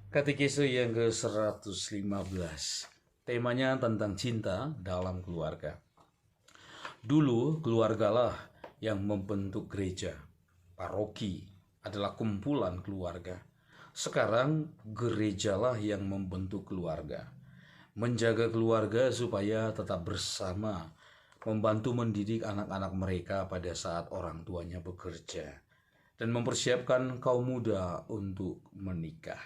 Katekese yang ke-115. Temanya tentang cinta dalam keluarga. Dulu keluargalah yang membentuk gereja. Paroki adalah kumpulan keluarga. Sekarang gerejalah yang membentuk keluarga. Menjaga keluarga supaya tetap bersama, membantu mendidik anak-anak mereka pada saat orang tuanya bekerja, dan mempersiapkan kaum muda untuk menikah.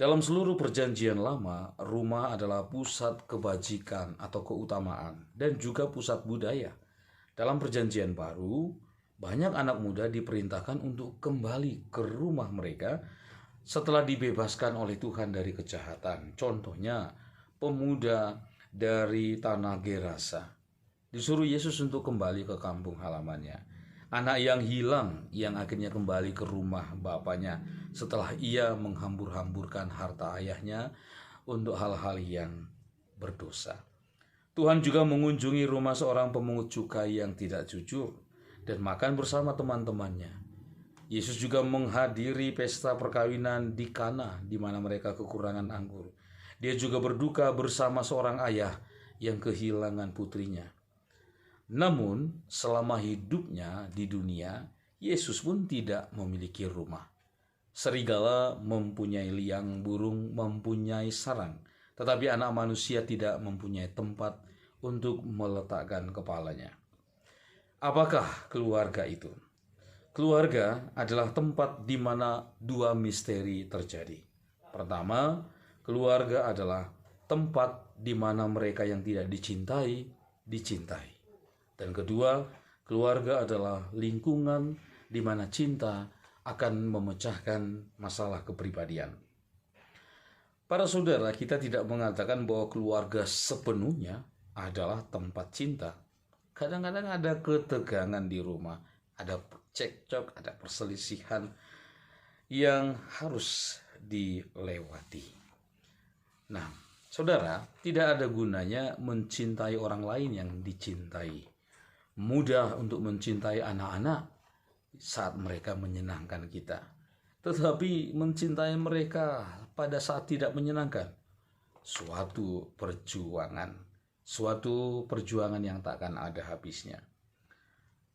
Dalam seluruh perjanjian lama, rumah adalah pusat kebajikan atau keutamaan dan juga pusat budaya. Dalam perjanjian baru, banyak anak muda diperintahkan untuk kembali ke rumah mereka setelah dibebaskan oleh Tuhan dari kejahatan. Contohnya, pemuda dari tanah Gerasa disuruh Yesus untuk kembali ke kampung halamannya. Anak yang hilang yang akhirnya kembali ke rumah bapaknya setelah ia menghambur-hamburkan harta ayahnya untuk hal-hal yang berdosa. Tuhan juga mengunjungi rumah seorang pemungut cukai yang tidak jujur dan makan bersama teman-temannya. Yesus juga menghadiri pesta perkawinan di Kana di mana mereka kekurangan anggur. Dia juga berduka bersama seorang ayah yang kehilangan putrinya. Namun, selama hidupnya di dunia, Yesus pun tidak memiliki rumah. Serigala mempunyai liang, burung mempunyai sarang, tetapi anak manusia tidak mempunyai tempat untuk meletakkan kepalanya. Apakah keluarga itu? Keluarga adalah tempat di mana dua misteri terjadi. Pertama, keluarga adalah tempat di mana mereka yang tidak dicintai, dicintai. Dan kedua, keluarga adalah lingkungan di mana cinta akan memecahkan masalah kepribadian. Para saudara, kita tidak mengatakan bahwa keluarga sepenuhnya adalah tempat cinta. Kadang-kadang ada ketegangan di rumah, ada cekcok, ada perselisihan yang harus dilewati. Nah, saudara, tidak ada gunanya mencintai orang lain yang dicintai. Mudah untuk mencintai anak-anak saat mereka menyenangkan kita, tetapi mencintai mereka pada saat tidak menyenangkan, suatu perjuangan yang takkan ada habisnya.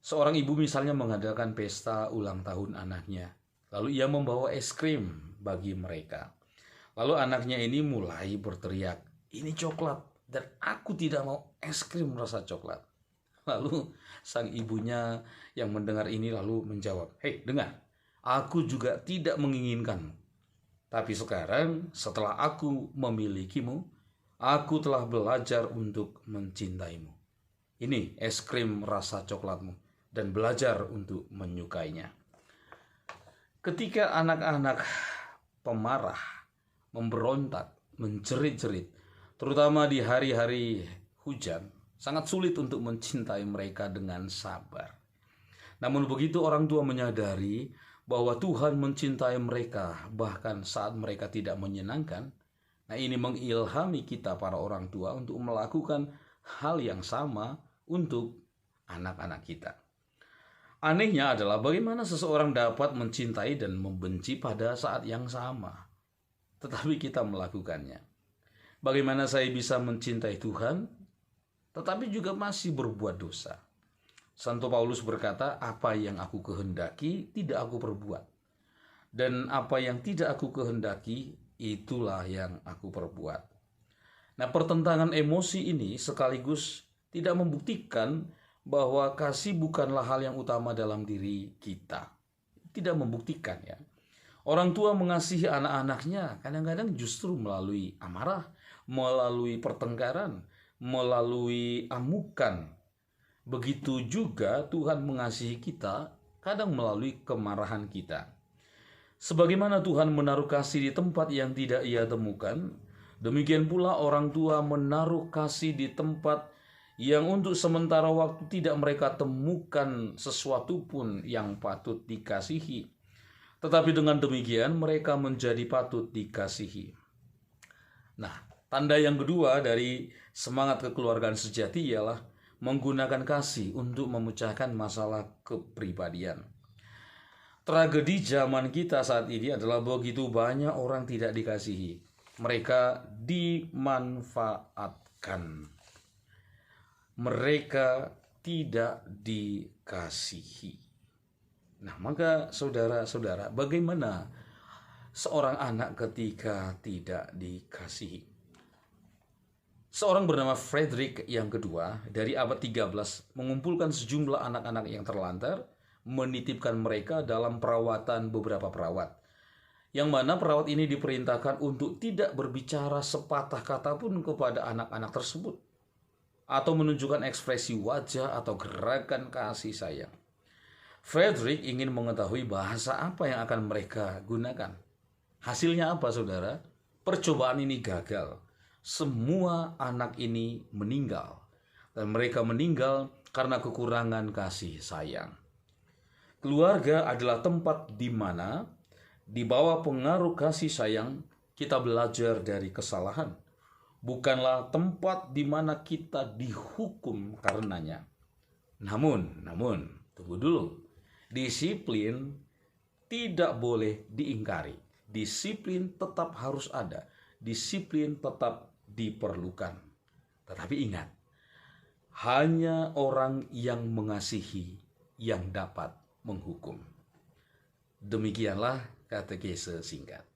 Seorang ibu misalnya mengadakan pesta ulang tahun anaknya, lalu ia membawa es krim bagi mereka. Lalu anaknya ini mulai berteriak, "Ini coklat dan aku tidak mau es krim rasa coklat." Lalu sang ibunya yang mendengar ini lalu menjawab, "Hei, dengar, aku juga tidak menginginkanmu. Tapi sekarang setelah aku memilikimu, aku telah belajar untuk mencintaimu. Ini es krim rasa coklatmu," dan belajar untuk menyukainya. Ketika anak-anak pemarah, memberontak, menjerit-jerit, terutama di hari-hari hujan, sangat sulit untuk mencintai mereka dengan sabar. Namun begitu orang tua menyadari bahwa Tuhan mencintai mereka bahkan saat mereka tidak menyenangkan, nah ini mengilhami kita para orang tua untuk melakukan hal yang sama untuk anak-anak kita. Anehnya adalah bagaimana seseorang dapat mencintai dan membenci pada saat yang sama, tetapi kita melakukannya. Bagaimana saya bisa mencintai Tuhan tetapi juga masih berbuat dosa? Santo Paulus berkata, "Apa yang aku kehendaki tidak aku perbuat, dan apa yang tidak aku kehendaki itulah yang aku perbuat." Nah, pertentangan emosi ini sekaligus tidak membuktikan bahwa kasih bukanlah hal yang utama dalam diri kita. Tidak membuktikan, ya. Orang tua mengasihi anak-anaknya kadang-kadang justru melalui amarah, melalui pertengkaran, melalui amukan. Begitu juga Tuhan mengasihi kita kadang melalui kemarahan kita. Sebagaimana Tuhan menaruh kasih di tempat yang tidak ia temukan, demikian pula orang tua menaruh kasih di tempat yang untuk sementara waktu tidak mereka temukan sesuatu pun yang patut dikasihi. Tetapi dengan demikian mereka menjadi patut dikasihi. Nah, tanda yang kedua dari semangat kekeluargaan sejati ialah menggunakan kasih untuk memecahkan masalah kepribadian. Tragedi zaman kita saat ini adalah begitu banyak orang tidak dikasihi. Mereka dimanfaatkan. Mereka tidak dikasihi. Nah, maka saudara-saudara, bagaimana seorang anak ketika tidak dikasihi? Seorang bernama Frederick yang kedua dari abad 13 mengumpulkan sejumlah anak-anak yang terlantar, menitipkan mereka dalam perawatan beberapa perawat. Yang mana perawat ini diperintahkan untuk tidak berbicara sepatah kata pun kepada anak-anak tersebut, atau menunjukkan ekspresi wajah atau gerakan kasih sayang. Frederick ingin mengetahui bahasa apa yang akan mereka gunakan. Hasilnya apa, saudara? Percobaan ini gagal. Semua anak ini meninggal. Dan mereka meninggal karena kekurangan kasih sayang. Keluarga adalah tempat di mana, di bawah pengaruh kasih sayang, kita belajar dari kesalahan. Bukanlah tempat di mana kita dihukum karenanya. Namun, tunggu dulu. Disiplin tidak boleh diingkari. Disiplin tetap harus ada. Disiplin tetap diperlukan. Tetapi ingat, hanya orang yang mengasihi yang dapat menghukum. Demikianlah katekese singkat.